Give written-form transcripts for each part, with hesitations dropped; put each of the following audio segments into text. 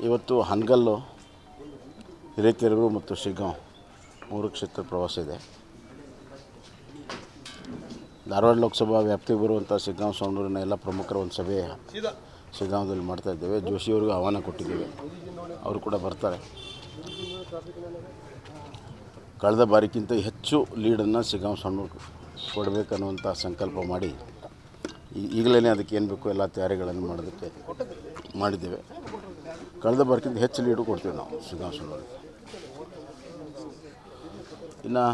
ಇವತ್ತು ಹಾನಗಲ್ಲು, ಹಿರೇಕೆರೂರು ಮತ್ತು ಶಿಗ್ಗಾಂವ್ 3 ಕ್ಷೇತ್ರ ಪ್ರವಾಸ ಇದೆ. ಧಾರವಾಡ ಲೋಕಸಭಾ ವ್ಯಾಪ್ತಿಗೆ ಬರುವಂಥ ಶಿಗ್ಗಾಂವ್ ಸವಣೂರಿನ ಎಲ್ಲ ಪ್ರಮುಖರ ಒಂದು ಸಭೆ ಶಿಗ್ಗಾಂವದಲ್ಲಿ ಮಾಡ್ತಾಯಿದ್ದೇವೆ. ಜೋಶಿಯವರಿಗೂ ಆಹ್ವಾನ ಕೊಟ್ಟಿದ್ದೇವೆ, ಅವರು ಕೂಡ ಬರ್ತಾರೆ. ಕಳೆದ ಬಾರಿಗಿಂತ ಹೆಚ್ಚು ಲೀಡನ್ನು ಶಿಗ್ಗಾಂವ್ ಸವಣೂರು ಕೊಡಬೇಕನ್ನುವಂಥ ಸಂಕಲ್ಪ ಮಾಡಿ ಈಗಲೇ ಅದಕ್ಕೆ ಏನು ಬೇಕು ಎಲ್ಲ ತಯಾರಿಗಳನ್ನು ಮಾಡೋದಕ್ಕೆ ಮಾಡಿದ್ದೇವೆ. ಕಳೆದ ಬಾರಿಗಿಂತ ಹೆಚ್ಚು ಲೀಡು ಕೊಡ್ತೀವಿ ನಾವು ಶಿಗ್ಗಾಂವ್ ಸವಣೂರಿಗೆ. ಇನ್ನು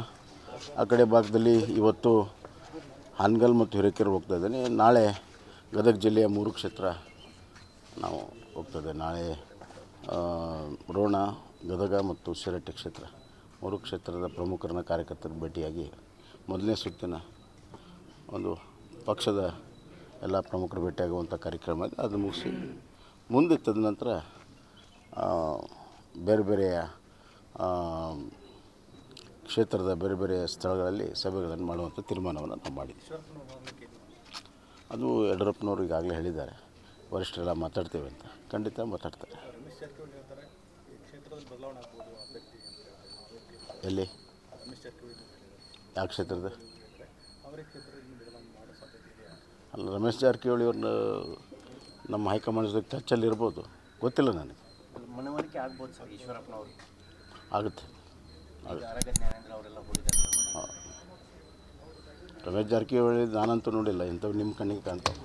ಆ ಕಡೆ ಭಾಗದಲ್ಲಿ ಇವತ್ತು ಹಾನಗಲ್ ಮತ್ತು ಹಿರೇಕೆರೂರು ಹೋಗ್ತಾ ಇದ್ದೇನೆ. ನಾಳೆ ಗದಗ ಜಿಲ್ಲೆಯ 3 ಕ್ಷೇತ್ರ ನಾವು ಹೋಗ್ತದೆ. ನಾಳೆ ರೋಣ, ಗದಗ ಮತ್ತು ಶಿರಹಟ್ಟಿ ಕ್ಷೇತ್ರ 3 ಕ್ಷೇತ್ರದ ಪ್ರಮುಖರನ್ನ ಕಾರ್ಯಕರ್ತರು ಭೇಟಿಯಾಗಿ ಮೊದಲನೇ ಸುತ್ತಿನ ಒಂದು ಪಕ್ಷದ ಎಲ್ಲ ಪ್ರಮುಖರು ಭೇಟಿಯಾಗುವಂಥ ಕಾರ್ಯಕ್ರಮ ಇದೆ. ಅದು ಮುಗಿಸಿ ಮುಂದೆ ತದನಂತರ ಬೇರೆ ಬೇರೆಯ ಕ್ಷೇತ್ರದ ಬೇರೆ ಬೇರೆ ಸ್ಥಳಗಳಲ್ಲಿ ಸಭೆಗಳನ್ನು ಮಾಡುವಂಥ ತೀರ್ಮಾನವನ್ನು ನಾವು ಮಾಡಿದ್ದೀವಿ. ಅದು ಯಡಿಯೂರಪ್ಪನವರು ಈಗಾಗಲೇ ಹೇಳಿದ್ದಾರೆ, ವರಿಷ್ಠರೆಲ್ಲ ಮಾತಾಡ್ತೇವೆ ಅಂತ. ಖಂಡಿತ ಮಾತಾಡ್ತಾರೆ. ಎಲ್ಲಿ ಯಾವ ಕ್ಷೇತ್ರದ ಅಲ್ಲ, ರಮೇಶ್ ಜಾರಕಿಹೊಳಿ ಅವ್ರನ್ನ ನಮ್ಮ ಹೈಕಮಾಂಡ್ ಜೊತೆ ಟಚ್ಚಲ್ಲಿ ಇರ್ಬೋದು, ಗೊತ್ತಿಲ್ಲ ನನಗೆ. ಮನವರಿಕೆ ಆಗ್ಬೋದು ಸರ್ ಈಶ್ವರಪ್ಪನವರು. ಆಗುತ್ತೆ. ರಮೇಶ್ ಜಾರಕಿಹೊಳಿ ನಾನಂತೂ ನೋಡಿಲ್ಲ, ಇಂಥವು ನಿಮ್ಮ ಕಣ್ಣಿಗೆ ಕಾಣ್ತಾವೆ.